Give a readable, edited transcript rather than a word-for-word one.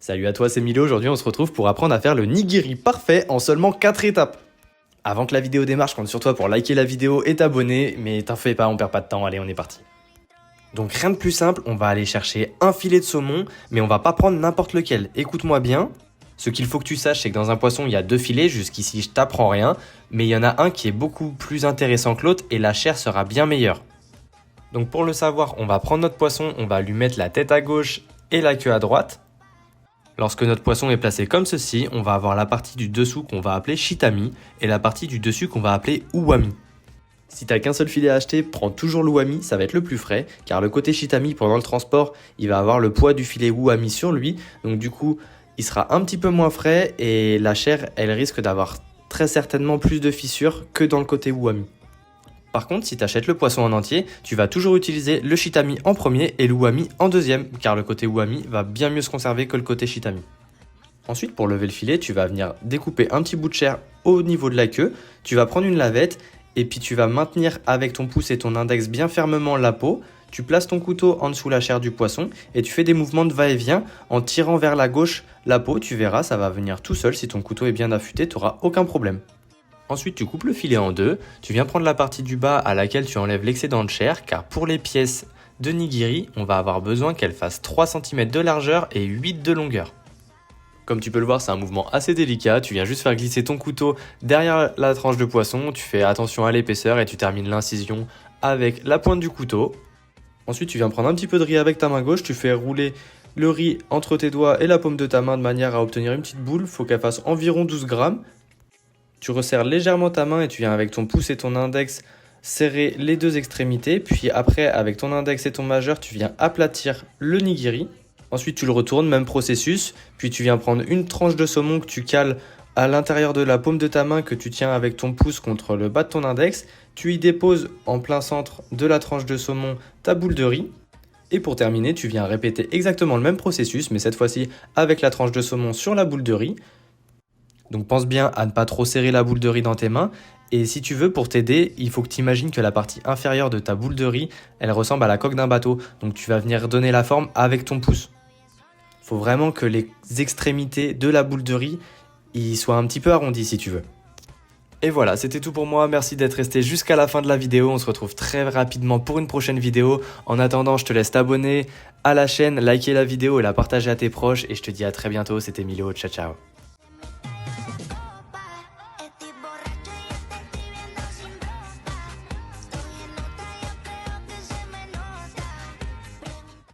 Salut à toi, c'est Milo, aujourd'hui on se retrouve pour apprendre à faire le nigiri parfait en seulement 4 étapes. Avant que la vidéo démarre, je compte sur toi pour liker la vidéo et t'abonner, mais t'en fais pas, on perd pas de temps, allez on est parti. Donc rien de plus simple, on va aller chercher un filet de saumon, mais on va pas prendre n'importe lequel, écoute-moi bien. Ce qu'il faut que tu saches, c'est que dans un poisson, il y a 2 filets, jusqu'ici je t'apprends rien, mais il y en a un qui est beaucoup plus intéressant que l'autre et la chair sera bien meilleure. Donc pour le savoir, on va prendre notre poisson, on va lui mettre la tête à gauche et la queue à droite. Lorsque notre poisson est placé comme ceci, on va avoir la partie du dessous qu'on va appeler shitami et la partie du dessus qu'on va appeler uwami. Si t'as qu'un seul filet à acheter, prends toujours l'uwami, ça va être le plus frais, car le côté shitami pendant le transport, il va avoir le poids du filet uwami sur lui, donc du coup, il sera un petit peu moins frais et la chair, elle risque d'avoir très certainement plus de fissures que dans le côté uwami. Par contre, si tu achètes le poisson en entier, tu vas toujours utiliser le shitami en premier et l'uwami en deuxième, car le côté uwami va bien mieux se conserver que le côté shitami. Ensuite, pour lever le filet, tu vas venir découper un petit bout de chair au niveau de la queue, tu vas prendre une lavette et puis tu vas maintenir avec ton pouce et ton index bien fermement la peau, tu places ton couteau en dessous la chair du poisson et tu fais des mouvements de va-et-vient en tirant vers la gauche la peau, tu verras, ça va venir tout seul, si ton couteau est bien affûté, tu n'auras aucun problème. Ensuite, tu coupes le filet en deux, tu viens prendre la partie du bas à laquelle tu enlèves l'excédent de chair, car pour les pièces de nigiri, on va avoir besoin qu'elles fassent 3 cm de largeur et 8 de longueur. Comme tu peux le voir, c'est un mouvement assez délicat, tu viens juste faire glisser ton couteau derrière la tranche de poisson, tu fais attention à l'épaisseur et tu termines l'incision avec la pointe du couteau. Ensuite, tu viens prendre un petit peu de riz avec ta main gauche, tu fais rouler le riz entre tes doigts et la paume de ta main de manière à obtenir une petite boule, il faut qu'elle fasse environ 12 grammes. Tu resserres légèrement ta main et tu viens avec ton pouce et ton index serrer les deux extrémités. Puis après, avec ton index et ton majeur, tu viens aplatir le nigiri. Ensuite, tu le retournes, même processus. Puis tu viens prendre une tranche de saumon que tu cales à l'intérieur de la paume de ta main que tu tiens avec ton pouce contre le bas de ton index. Tu y déposes en plein centre de la tranche de saumon ta boule de riz. Et pour terminer, tu viens répéter exactement le même processus, mais cette fois-ci avec la tranche de saumon sur la boule de riz. Donc pense bien à ne pas trop serrer la boule de riz dans tes mains. Et si tu veux, pour t'aider, il faut que tu imagines que la partie inférieure de ta boule de riz, elle ressemble à la coque d'un bateau. Donc tu vas venir donner la forme avec ton pouce. Il faut vraiment que les extrémités de la boule de riz ils soient un petit peu arrondies si tu veux. Et voilà, c'était tout pour moi. Merci d'être resté jusqu'à la fin de la vidéo. On se retrouve très rapidement pour une prochaine vidéo. En attendant, je te laisse t'abonner à la chaîne, liker la vidéo et la partager à tes proches. Et je te dis à très bientôt. C'était Milo. Ciao, ciao.